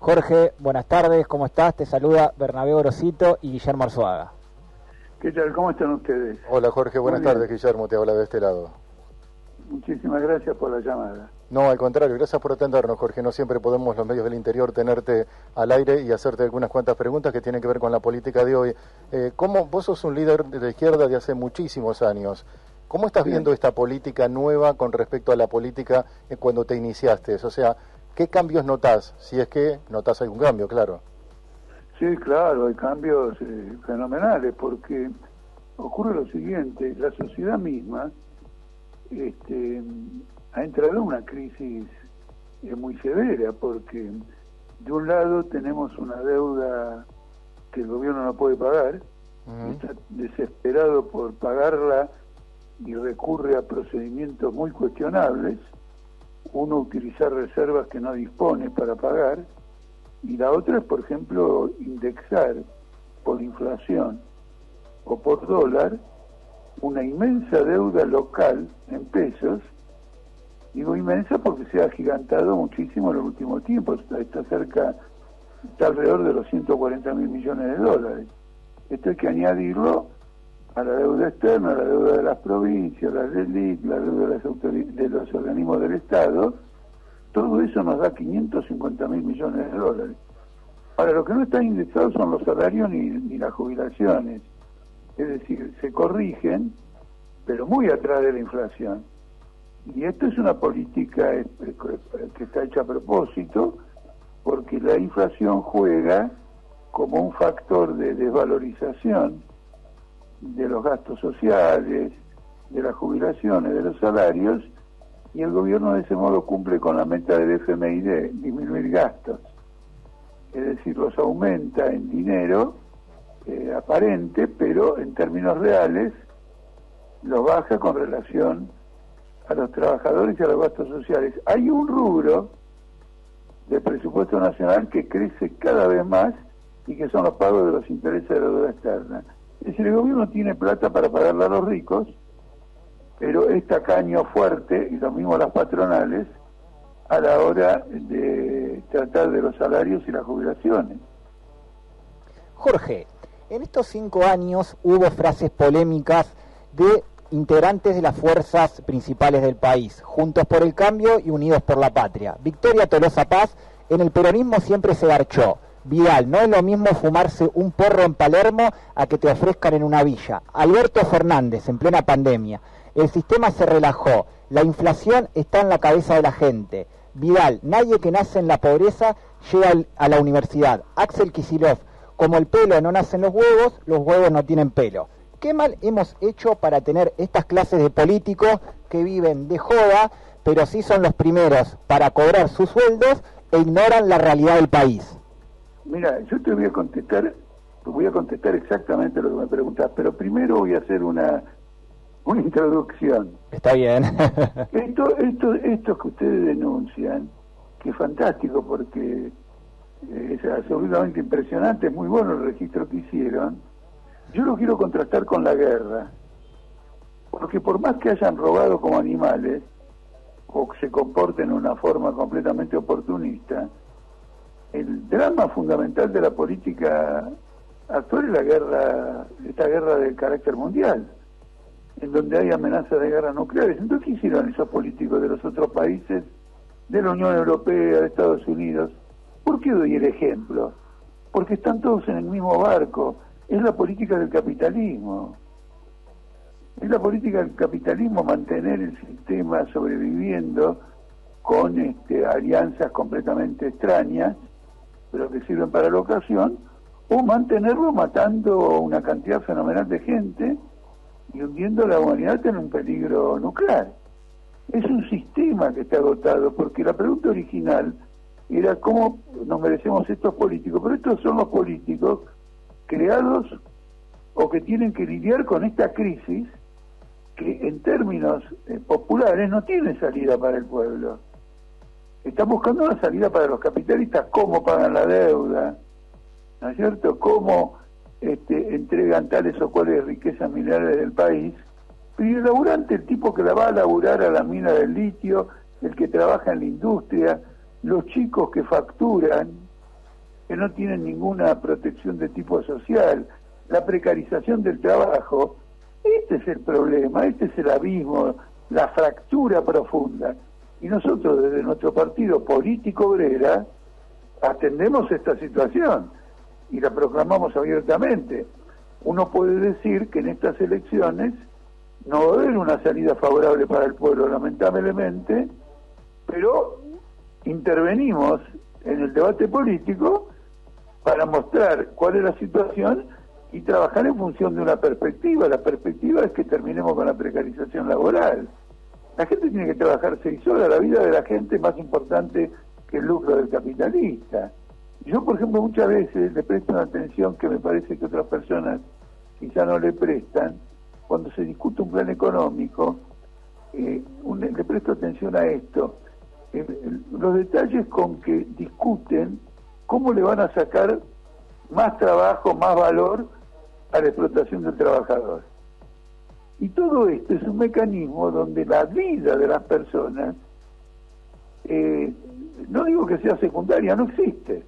Jorge, buenas tardes, ¿cómo estás? Te saluda Bernabé Orosito y Guillermo Arzuaga. ¿Qué tal? ¿Cómo están ustedes? Hola Jorge, buenas tardes. Guillermo, te habla de este lado. Muchísimas gracias por la llamada. No, al contrario, gracias por atendernos, Jorge. No siempre podemos los medios del interior tenerte al aire y hacerte algunas cuantas preguntas que tienen que ver con la política de hoy. Vos sos un líder de la izquierda de hace muchísimos años. ¿Cómo estás viendo esta política nueva con respecto a la política cuando te iniciaste? O sea, ¿qué cambios notás? Si es que notás algún cambio, claro. Sí, claro, hay cambios fenomenales, porque ocurre lo siguiente: la sociedad misma ha entrado en una crisis muy severa, porque de un lado tenemos una deuda que el gobierno no puede pagar, está desesperado por pagarla y recurre a procedimientos muy cuestionables, uno utilizar reservas que no dispone para pagar, y la otra es, por ejemplo, indexar por inflación o por dólar una inmensa deuda local en pesos. Digo inmensa porque se ha agigantado muchísimo en los últimos tiempos, está alrededor de los 140.000 millones de dólares. Esto hay que añadirlo a la deuda externa, a la deuda de las provincias, la del LIC, la deuda de los organismos del Estado. Todo eso nos da 550.000 millones de dólares. Ahora, lo que no está indexado son los salarios ni las jubilaciones. Es decir, se corrigen, pero muy atrás de la inflación. Y esto es una política que está hecha a propósito, porque la inflación juega como un factor de desvalorización de los gastos sociales, de las jubilaciones, de los salarios, y el gobierno de ese modo cumple con la meta del FMI de disminuir gastos. Es decir, los aumenta en dinero aparente, pero en términos reales los baja con relación a los trabajadores y a los gastos sociales. Hay un rubro del presupuesto nacional que crece cada vez más y que son los pagos de los intereses de la deuda externa. Es decir, el gobierno tiene plata para pagarle a los ricos, pero es tacaño fuerte, y lo mismo las patronales, a la hora de tratar de los salarios y las jubilaciones. Jorge, en estos 5 años hubo frases polémicas de integrantes de las fuerzas principales del país, Juntos por el Cambio y Unidos por la Patria. Victoria Tolosa Paz, en el peronismo siempre se garchó. Vidal, no es lo mismo fumarse un porro en Palermo a que te ofrezcan en una villa. Alberto Fernández, en plena pandemia. El sistema se relajó, la inflación está en la cabeza de la gente. Vidal, nadie que nace en la pobreza llega a la universidad. Axel Kicillof, como el pelo no nace en los huevos no tienen pelo. ¿Qué mal hemos hecho para tener estas clases de políticos que viven de joda, pero sí son los primeros para cobrar sus sueldos e ignoran la realidad del país? Mira, yo te voy a contestar exactamente lo que me preguntas, pero primero voy a hacer una introducción. Está bien. Esto que ustedes denuncian, que es fantástico porque es absolutamente impresionante, es muy bueno el registro que hicieron, yo lo quiero contrastar con la guerra, porque por más que hayan robado como animales, o que se comporten de una forma completamente oportunista, el drama fundamental de la política actual es esta guerra de carácter mundial, en donde hay amenazas de guerras nucleares. Entonces, ¿qué hicieron esos políticos de los otros países, de la Unión Europea, de Estados Unidos? ¿Por qué doy el ejemplo? Porque están todos en el mismo barco. Es la política del capitalismo. Es la política del capitalismo mantener el sistema sobreviviendo con alianzas completamente extrañas, pero que sirven para la ocasión, o mantenerlo matando una cantidad fenomenal de gente y hundiendo a la humanidad en un peligro nuclear. Es un sistema que está agotado, porque la pregunta original era cómo nos merecemos estos políticos, pero estos son los políticos creados o que tienen que lidiar con esta crisis que en términos populares no tiene salida para el pueblo. Están buscando una salida para los capitalistas, cómo pagan la deuda, ¿no es cierto? Cómo entregan tales o cuales riquezas minerales del país, pero el laburante, el tipo que la va a laburar a la mina del litio, el que trabaja en la industria, los chicos que facturan, que no tienen ninguna protección de tipo social, la precarización del trabajo. Este es el problema, este es el abismo, la fractura profunda. Y nosotros desde nuestro partido político obrera atendemos esta situación y la proclamamos abiertamente. Uno puede decir que en estas elecciones no va a haber una salida favorable para el pueblo, lamentablemente, pero intervenimos en el debate político para mostrar cuál es la situación y trabajar en función de una perspectiva. La perspectiva es que terminemos con la precarización laboral. La gente tiene que trabajar 6 horas, la vida de la gente es más importante que el lucro del capitalista. Yo, por ejemplo, muchas veces le presto una atención que me parece que otras personas quizá no le prestan. Cuando se discute un plan económico, le presto atención a esto. Los detalles con que discuten cómo le van a sacar más trabajo, más valor a la explotación del trabajador. Y todo esto es un mecanismo donde la vida de las personas, no digo que sea secundaria, no existe.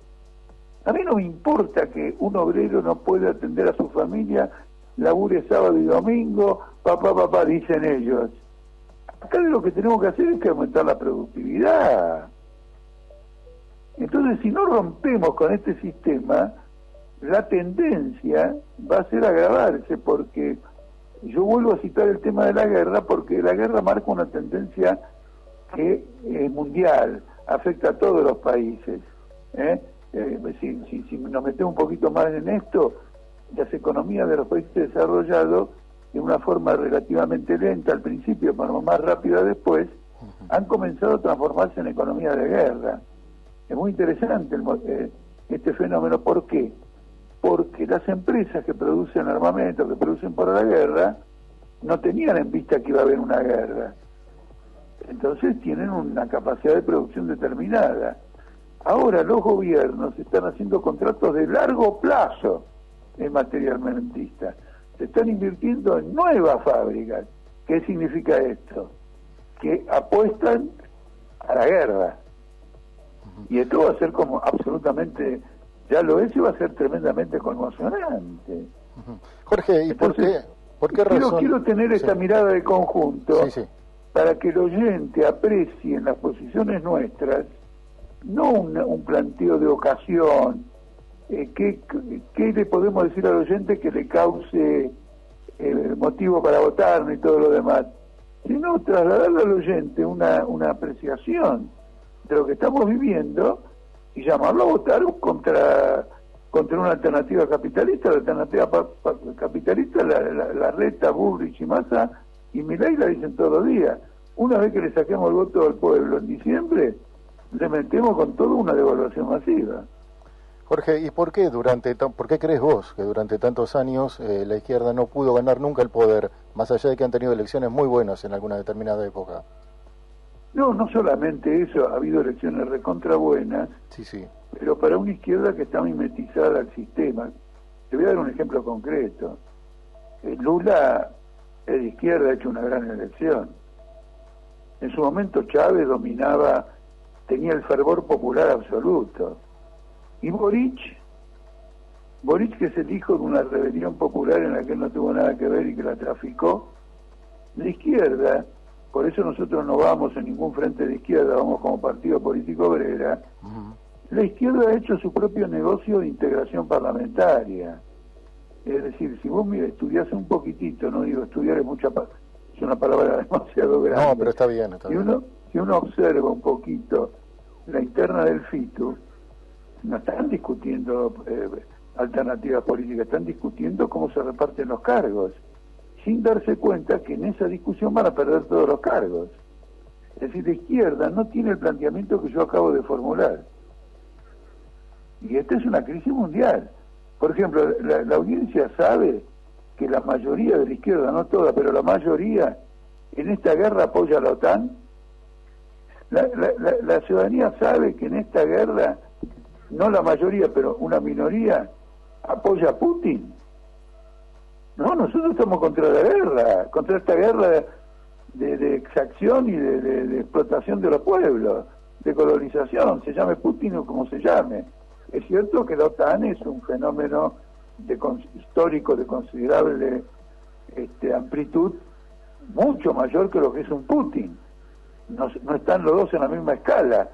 A mí no me importa que un obrero no pueda atender a su familia, labure sábado y domingo, papá, dicen ellos. Acá lo que tenemos que hacer es que aumentar la productividad. Entonces, si no rompemos con este sistema, la tendencia va a ser agravarse, porque yo vuelvo a citar el tema de la guerra, porque la guerra marca una tendencia que es mundial, afecta a todos los países. Si nos metemos un poquito más en esto, las economías de los países desarrollados, de una forma relativamente lenta al principio, pero más rápida después, han comenzado a transformarse en economías de guerra. Es muy interesante este fenómeno. ¿Por qué? Porque las empresas que producen armamento, que producen para la guerra, no tenían en vista que iba a haber una guerra. Entonces tienen una capacidad de producción determinada. Ahora los gobiernos están haciendo contratos de largo plazo en materia armamentista. Se están invirtiendo en nuevas fábricas. ¿Qué significa esto? Que apuestan a la guerra. Y esto va a ser como absolutamente, ya lo es, y va a ser tremendamente conmocionante. Jorge, ¿y entonces, por qué razón? Quiero tener esta mirada de conjunto para que el oyente aprecie en las posiciones nuestras, no un planteo de ocasión, ¿qué le podemos decir al oyente que le cause motivo para votar y todo lo demás? Sino trasladarle al oyente una apreciación de lo que estamos viviendo y llamarlo a votar contra una alternativa capitalista. La alternativa capitalista la reta Bullrich y Massa y Milei la dicen todos los días. Una vez que le saquemos el voto al pueblo en diciembre, le metemos con todo una devaluación masiva. Jorge, ¿y por qué crees vos que durante tantos años la izquierda no pudo ganar nunca el poder, más allá de que han tenido elecciones muy buenas en alguna determinada época? No solamente eso, ha habido elecciones recontra buenas, sí, pero para una izquierda que está mimetizada al sistema. Te voy a dar un ejemplo concreto. Lula es de izquierda, ha hecho una gran elección. En su momento Chávez dominaba, tenía el fervor popular absoluto. Y Boric, que es el hijo de una rebelión popular en la que él no tuvo nada que ver y que la traficó, la izquierda, por eso nosotros no vamos en ningún frente de izquierda, vamos como partido político obrera, la izquierda ha hecho su propio negocio de integración parlamentaria. Es decir, si vos estudiás un poquitito, no digo estudiar es es una palabra demasiado grande. No, pero está bien. Si uno observa un poquito la interna del FITU, no están discutiendo alternativas políticas, están discutiendo cómo se reparten los cargos, sin darse cuenta que en esa discusión van a perder todos los cargos. Es decir, la izquierda no tiene el planteamiento que yo acabo de formular. Y esta es una crisis mundial. Por ejemplo, la audiencia sabe que la mayoría de la izquierda, no toda, pero la mayoría, en esta guerra apoya a la OTAN. La ciudadanía sabe que en esta guerra, no la mayoría, pero una minoría, apoya a Putin. No, nosotros estamos contra la guerra, contra esta guerra de exacción y de explotación de los pueblos, de colonización, se llame Putin o como se llame. Es cierto que la OTAN es un fenómeno histórico de considerable amplitud, mucho mayor que lo que es un Putin. No están los dos en la misma escala,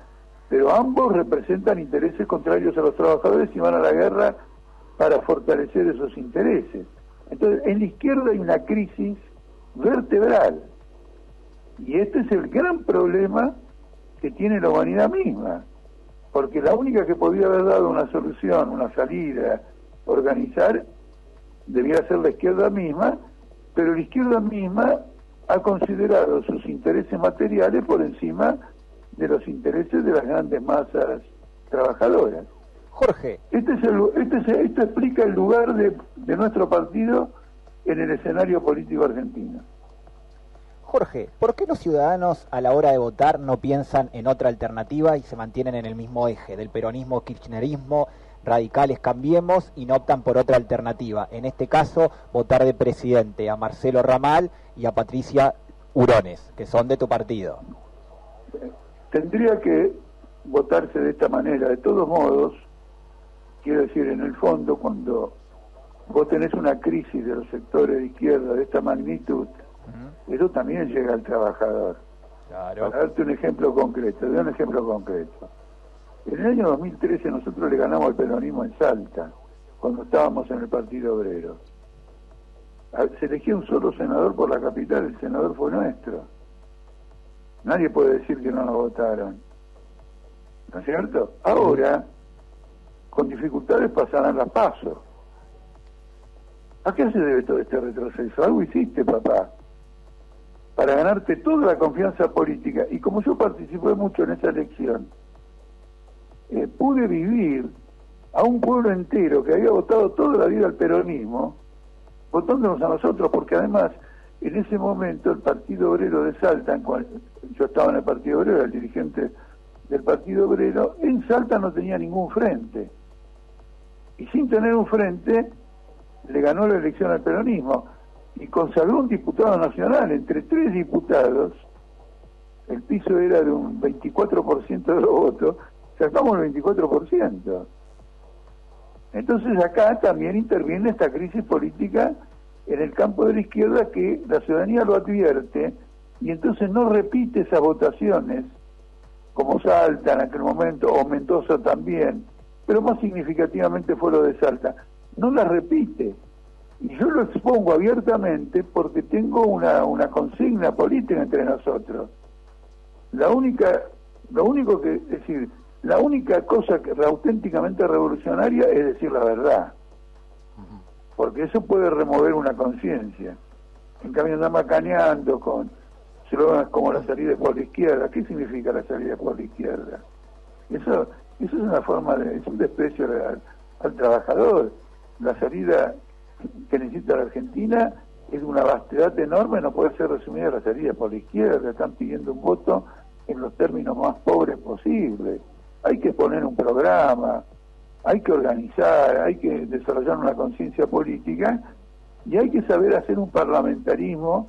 pero ambos representan intereses contrarios a los trabajadores y van a la guerra para fortalecer esos intereses. Entonces, en la izquierda hay una crisis vertebral, y este es el gran problema que tiene la humanidad misma, porque la única que podía haber dado una solución, una salida, organizar, debía ser la izquierda misma, pero la izquierda misma ha considerado sus intereses materiales por encima de los intereses de las grandes masas trabajadoras. Jorge. Esto explica el lugar de nuestro partido en el escenario político argentino. Jorge, ¿por qué los ciudadanos a la hora de votar no piensan en otra alternativa y se mantienen en el mismo eje del peronismo, kirchnerismo, radicales cambiemos y no optan por otra alternativa? En este caso, votar de presidente a Marcelo Ramal y a Patricia Hurones, que son de tu partido. Tendría que votarse de esta manera. De todos modos, quiero decir, en el fondo, cuando vos tenés una crisis de los sectores de izquierda de esta magnitud, eso también llega al trabajador. Claro. Para darte un ejemplo concreto, en el año 2013 nosotros le ganamos al peronismo en Salta, cuando estábamos en el Partido Obrero. Se elegía un solo senador por la capital, el senador fue nuestro. Nadie puede decir que no nos votaron. ¿No es cierto? Ahora, con dificultades pasarán las PASO. ¿A qué se debe todo este retroceso? Algo hiciste, papá, para ganarte toda la confianza política. Y como yo participé mucho en esa elección, pude vivir a un pueblo entero que había votado toda la vida al peronismo, votándonos a nosotros, porque además, en ese momento, el Partido Obrero de Salta, yo estaba en el Partido Obrero, era el dirigente del Partido Obrero, en Salta no tenía ningún frente. Y sin tener un frente, le ganó la elección al peronismo y consagró un diputado nacional. Entre 3 diputados, el piso era de un 24% de los votos, sacamos el 24%. Entonces acá también interviene esta crisis política en el campo de la izquierda, que la ciudadanía lo advierte y entonces no repite esas votaciones, como Salta en aquel momento, o Mendoza también, pero más significativamente fue lo de Salta. No las repite. Y yo lo expongo abiertamente porque tengo una consigna política entre nosotros. La única cosa que auténticamente revolucionaria es decir la verdad, porque eso puede remover una conciencia. En cambio andar macaneando con slogans como la salida por la izquierda. ¿Qué significa la salida por la izquierda? Eso es una forma es un desprecio al trabajador. La salida que necesita la Argentina es una vastedad enorme, no puede ser resumida la salida por la izquierda. Están pidiendo un voto en los términos más pobres posibles. Hay que poner un programa, hay que organizar, hay que desarrollar una conciencia política y hay que saber hacer un parlamentarismo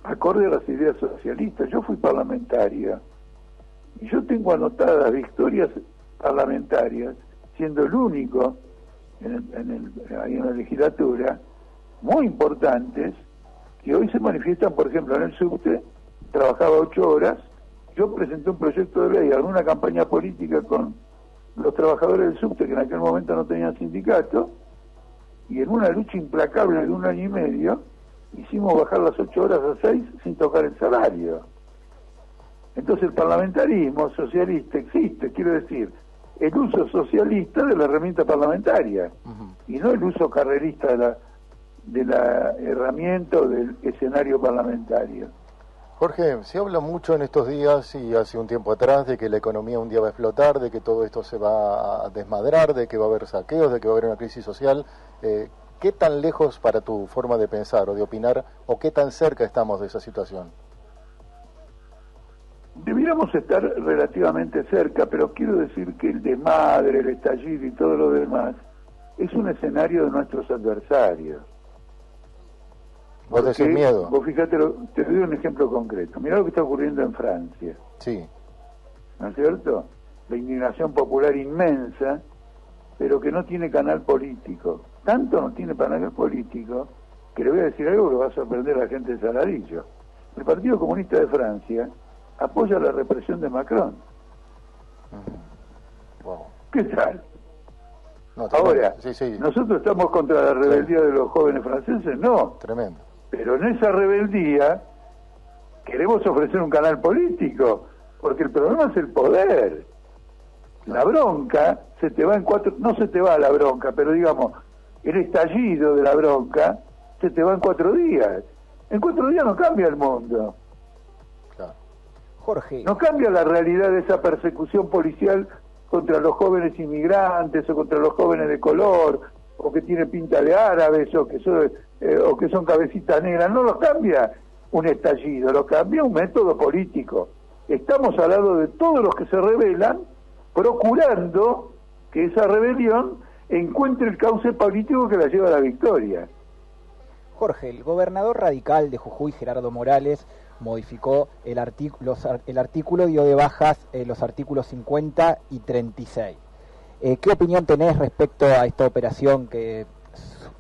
acorde a las ideas socialistas. Yo fui parlamentaria y yo tengo anotadas victorias parlamentarias, siendo el único ahí en la legislatura, muy importantes, que hoy se manifiestan. Por ejemplo, en el subte trabajaba 8 horas, yo presenté un proyecto de ley, alguna campaña política con los trabajadores del subte, que en aquel momento no tenían sindicato, y en una lucha implacable de 1 año y medio, hicimos bajar las 8 horas a 6 sin tocar el salario. Entonces el parlamentarismo socialista existe, quiero decir, el uso socialista de la herramienta parlamentaria, y no el uso carrerista de la herramienta o del escenario parlamentario. Jorge, se habla mucho en estos días y hace un tiempo atrás de que la economía un día va a explotar, de que todo esto se va a desmadrar, de que va a haber saqueos, de que va a haber una crisis social. ¿Qué tan lejos, para tu forma de pensar o de opinar, o qué tan cerca estamos de esa situación? Debiéramos estar relativamente cerca, pero quiero decir que el desmadre, el estallido y todo lo demás es un escenario de nuestros adversarios. ¿Vos decís miedo? Vos fíjate, te doy un ejemplo concreto. Mirá lo que está ocurriendo en Francia. Sí. ¿No es cierto? La indignación popular inmensa pero que no tiene canal político. Tanto no tiene canal político que le voy a decir algo que va a sorprender a la gente de Saladillo. El Partido Comunista de Francia apoya la represión de Macron. Wow. ¿Qué tal? No, Ahora, sí. ¿nosotros estamos contra la rebeldía de los jóvenes franceses? No. Tremendo. Pero en esa rebeldía queremos ofrecer un canal político, porque el problema es el poder. La bronca se te va en 4, no se te va la bronca, pero digamos, el estallido de la bronca se te va en 4 días. En 4 días no cambia el mundo. Claro. Jorge. No cambia la realidad de esa persecución policial contra los jóvenes inmigrantes o contra los jóvenes de color, o que tienen pinta de árabes, o que son cabecitas negras. No lo cambia un estallido, lo cambia un método político. Estamos al lado de todos los que se rebelan, procurando que esa rebelión encuentre el cauce político que la lleva a la victoria. Jorge, el gobernador radical de Jujuy, Gerardo Morales, modificó el artículo, dio de bajas los artículos 50 y 36. ¿Qué opinión tenés respecto a esta operación que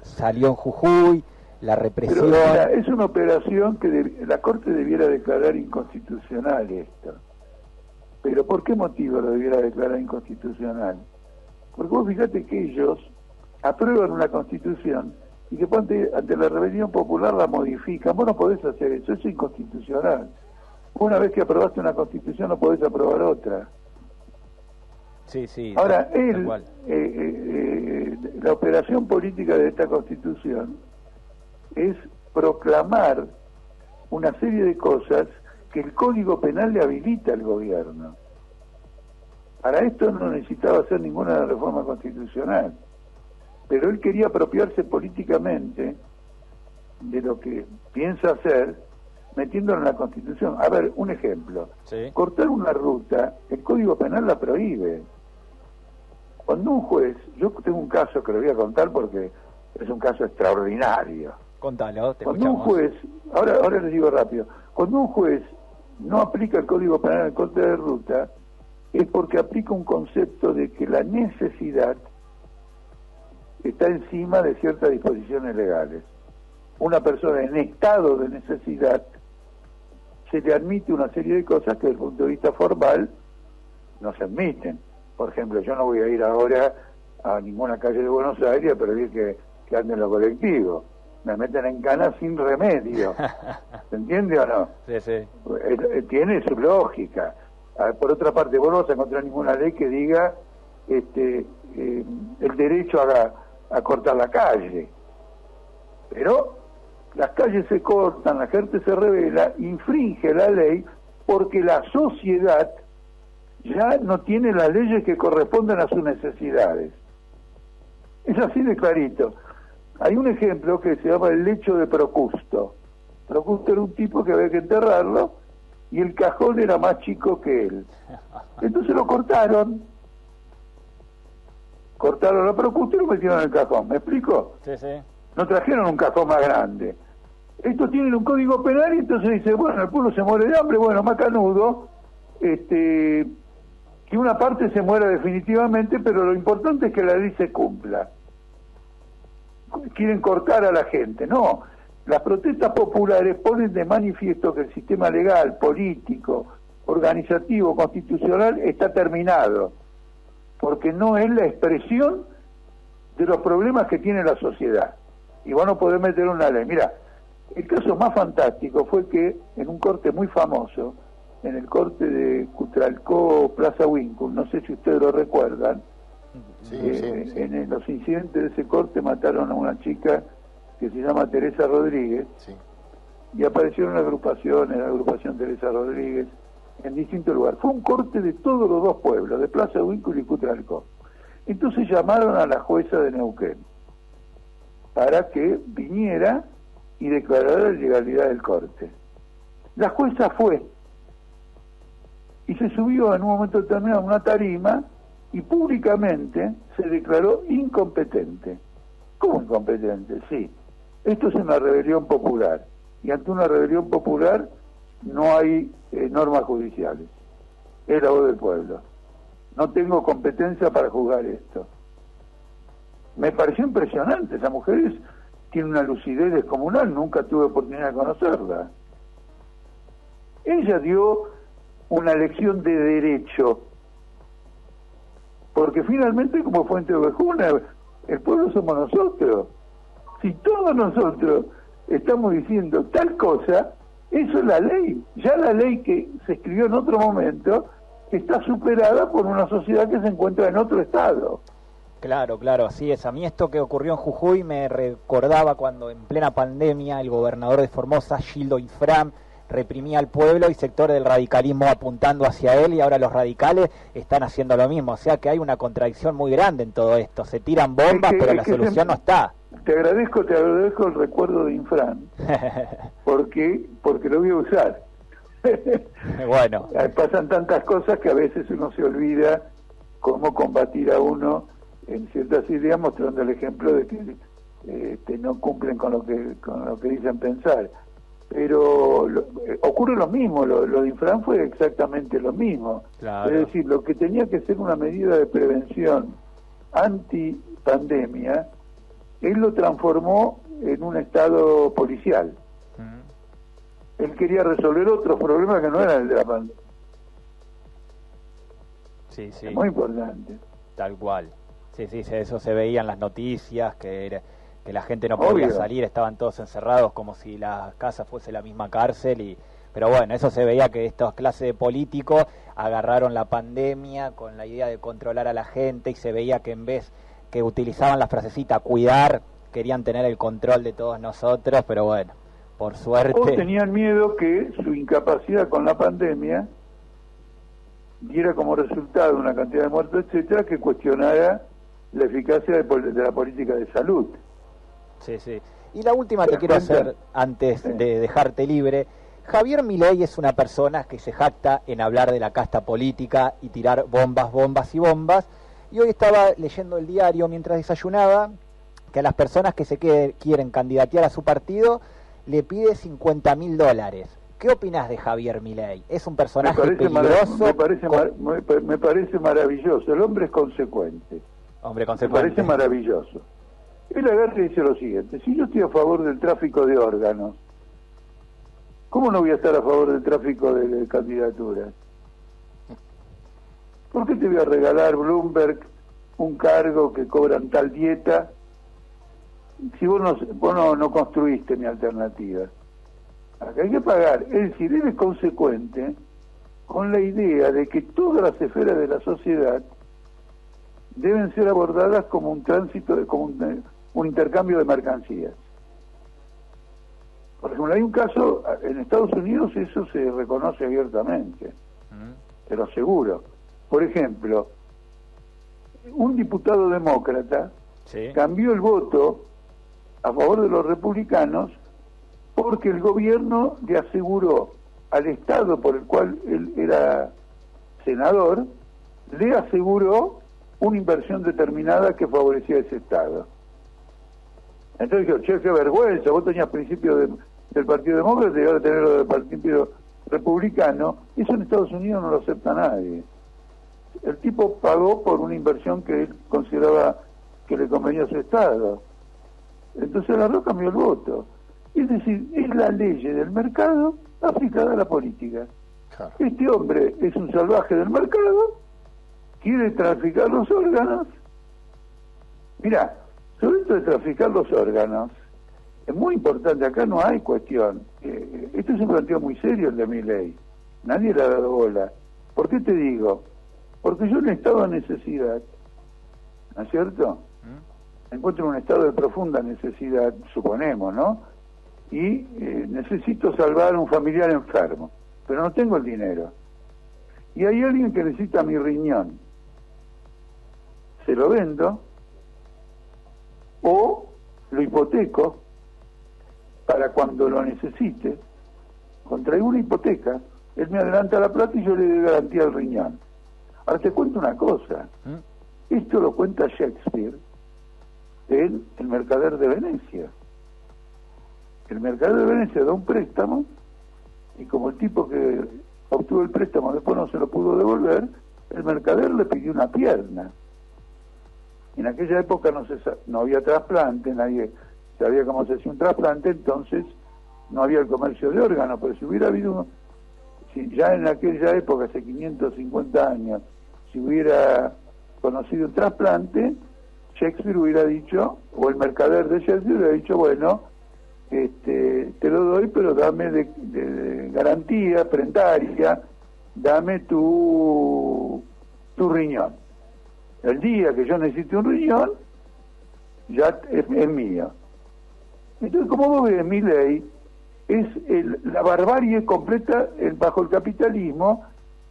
salió en Jujuy, la represión? Pero, mira, es una operación que la Corte debiera declarar inconstitucional esto. ¿Pero por qué motivo lo debiera declarar inconstitucional? Porque vos fíjate que ellos aprueban una constitución y que ante la rebelión popular la modifican. Vos no podés hacer eso, es inconstitucional. Una vez que aprobaste una constitución no podés aprobar otra. Sí. Ahora, la operación política de esta constitución es proclamar una serie de cosas que el Código Penal le habilita al gobierno. Para esto no necesitaba hacer ninguna reforma constitucional, pero él quería apropiarse políticamente de lo que piensa hacer, metiéndolo en la Constitución. A ver, un ejemplo. Sí. Cortar una ruta, el Código Penal la prohíbe. Cuando un juez, yo tengo un caso que lo voy a contar porque es un caso extraordinario. Contalo, te Cuando escuchamos. un juez, ahora les digo rápido, cuando un juez no aplica el Código Penal en el corte de ruta, es porque aplica un concepto de que la necesidad está encima de ciertas disposiciones legales. Una persona en estado de necesidad se le admite una serie de cosas que desde el punto de vista formal no se admiten. Por ejemplo, yo no voy a ir ahora a ninguna calle de Buenos Aires a pedir que anden los colectivos. Me meten en cana sin remedio. ¿Se entiende o no? Sí. Tiene su lógica. Por otra parte, vos no vas a encontrar ninguna ley que diga el derecho a cortar la calle. Pero las calles se cortan, la gente se rebela, infringe la ley porque la sociedad ya no tiene las leyes que corresponden a sus necesidades. Es así de clarito. Hay un ejemplo que se llama el lecho de Procusto. Procusto era un tipo que había que enterrarlo y el cajón era más chico que él. Entonces lo cortaron. Cortaron a Procusto y lo metieron en el cajón. ¿Me explico? Sí. No trajeron un cajón más grande. Estos tienen un código penal y entonces dice, bueno, el pueblo se muere de hambre, bueno, macanudo, que una parte se muera definitivamente, pero lo importante es que la ley se cumpla. Quieren cortar a la gente. No, las protestas populares ponen de manifiesto que el sistema legal, político, organizativo, constitucional está terminado, porque no es la expresión de los problemas que tiene la sociedad. Y vos no podés meter una ley. Mira, el caso más fantástico fue que en un corte muy famoso, en el corte de Cutralcó, Plaza Winkle, no sé si ustedes lo recuerdan, Sí. En los incidentes de ese corte mataron a una chica que se llama Teresa Rodríguez, Sí. y aparecieron la agrupación Teresa Rodríguez, en distintos lugares. Fue un corte de todos los dos pueblos, de Plaza Winkle y Cutralcó. Entonces llamaron a la jueza de Neuquén para que viniera y declarara la ilegalidad del corte. La jueza fue y se subió en un momento determinado a una tarima y públicamente se declaró incompetente. ¿Cómo incompetente? Sí. Esto es una rebelión popular y ante una rebelión popular no hay normas judiciales. Es la voz del pueblo. No tengo competencia para juzgar esto. me pareció impresionante. Esa mujer tiene una lucidez descomunal, nunca tuve oportunidad de conocerla. Ella dio una lección de derecho, porque finalmente, como Fuente Ovejuna, el pueblo somos nosotros. Si todos nosotros estamos diciendo tal cosa, eso es la ley. Ya la ley que se escribió en otro momento está superada por una sociedad que se encuentra en otro estado. Claro, claro, así es. A mí esto que ocurrió en Jujuy me recordaba cuando en plena pandemia el gobernador de Formosa, Gildo Infram, reprimía al pueblo y sectores del radicalismo apuntando hacia él, y ahora los radicales están haciendo lo mismo. O sea que hay una contradicción muy grande en todo esto. Se tiran bombas, pero la solución no está. Te agradezco el recuerdo de Infran, porque lo voy a usar. Bueno. Pasan tantas cosas que a veces uno se olvida cómo combatir a uno en ciertas ideas, mostrando el ejemplo de que no cumplen con lo que dicen pensar. Pero ocurre lo mismo, lo de Infran fue exactamente lo mismo. Claro. Es decir, lo que tenía que ser una medida de prevención anti-pandemia, él lo transformó en un estado policial. Él quería resolver otros problemas que no eran el de la pandemia. Sí, sí. Es muy importante. Tal cual. Sí, sí, eso se veía en las noticias, que la gente no podía salir, estaban todos encerrados como si la casa fuese la misma cárcel. Pero bueno, eso se veía, que estas clases de políticos agarraron la pandemia con la idea de controlar a la gente, y se veía que en vez que utilizaban la frasecita cuidar, querían tener el control de todos nosotros, pero bueno, por suerte... O tenían miedo que su incapacidad con la pandemia diera como resultado una cantidad de muertos, etcétera, que cuestionara la eficacia de la política de salud. Sí, sí. Y la última te quiero hacer antes de dejarte libre. Javier Milei es una persona que se jacta en hablar de la casta política y tirar bombas, bombas y bombas. Y hoy estaba leyendo el diario mientras desayunaba que a las personas que quieren candidatear a su partido le pide $50.000. ¿Qué opinas de Javier Milei? ¿Es un personaje peligroso? Me parece maravilloso. El hombre es consecuente. Hombre consecuente. Me parece maravilloso. Él agarra y dice lo siguiente: si yo estoy a favor del tráfico de órganos, ¿cómo no voy a estar a favor del tráfico de candidaturas? ¿Por qué te voy a regalar, Bloomberg, un cargo que cobran tal dieta si vos no construiste mi alternativa? Acá hay que pagar. Es decir, él es consecuente con la idea de que todas las esferas de la sociedad deben ser abordadas como un tránsito, como un intercambio de mercancías. Por ejemplo, hay un caso, en Estados Unidos eso se reconoce abiertamente, te lo aseguro. Por ejemplo, un diputado demócrata cambió el voto a favor de los republicanos porque el gobierno le aseguró al estado por el cual él era senador, le aseguró una inversión determinada que favorecía a ese estado. Entonces dijo: che, qué vergüenza, vos tenías principios del Partido Demócrata y ahora tenés lo del Partido Republicano. Eso en Estados Unidos no lo acepta nadie. El tipo pagó por una inversión que él consideraba que le convenía a su estado. Entonces agarró, cambió el voto. Es decir, es la ley del mercado aplicada a la política. Claro. Este hombre es un salvaje del mercado, quiere traficar los órganos. Mirá, sobre esto de traficar los órganos, es muy importante, acá no hay cuestión. Esto es un planteo muy serio, el de Milei. Nadie le ha dado bola. ¿Por qué te digo? Porque yo en estado de necesidad, ¿no es cierto? Me encuentro en un estado de profunda necesidad, suponemos, ¿no? Y necesito salvar a un familiar enfermo, pero no tengo el dinero. Y hay alguien que necesita mi riñón. Se lo vendo o lo hipoteco para cuando lo necesite. Contraigo una hipoteca, él me adelanta la plata y yo le doy garantía al riñón. Ahora te cuento una cosa. Esto lo cuenta Shakespeare en El Mercader de Venecia. El Mercader de Venecia da un préstamo y como el tipo que obtuvo el préstamo después no se lo pudo devolver, el mercader le pidió una pierna. Y En aquella época no había trasplante, nadie sabía cómo se hacía un trasplante, entonces no había el comercio de órganos, pero si hubiera habido, si ya en aquella época, hace 550 años, si hubiera conocido un trasplante, Shakespeare hubiera dicho, o el mercader de Shakespeare hubiera dicho, bueno, te lo doy, pero dame de garantía prentaria, dame tu riñón. El día que yo necesite un riñón, ya es mío. Entonces, como vos ves, mi ley es la barbarie completa bajo el capitalismo,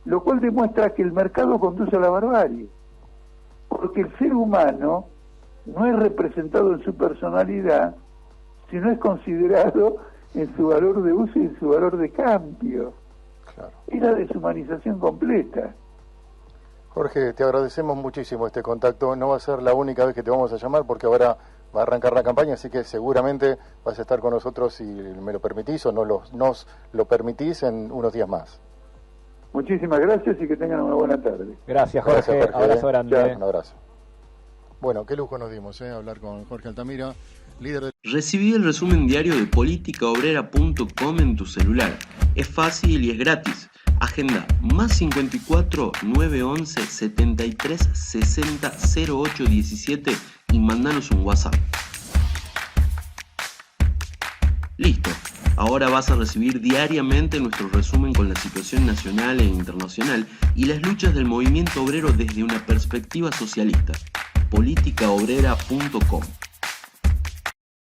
lo cual demuestra que el mercado conduce a la barbarie. Porque el ser humano no es representado en su personalidad, sino es considerado en su valor de uso y en su valor de cambio. Claro. Es la deshumanización completa. Jorge, te agradecemos muchísimo este contacto. No va a ser la única vez que te vamos a llamar porque ahora va a arrancar la campaña, así que seguramente vas a estar con nosotros si me lo permitís o nos lo permitís en unos días más. Muchísimas gracias y que tengan una buena tarde. Gracias, Jorge. Abrazo grande. Chao, un abrazo. Bueno, qué lujo nos dimos, hablar con Jorge Altamira, líder de... Recibí el resumen diario de politicaobrera.com en tu celular. Es fácil y es gratis. Agenda +54 911 73 60 08 17 y mandanos un WhatsApp. Listo. Ahora vas a recibir diariamente nuestro resumen con la situación nacional e internacional y las luchas del movimiento obrero desde una perspectiva socialista. politicaobrera.com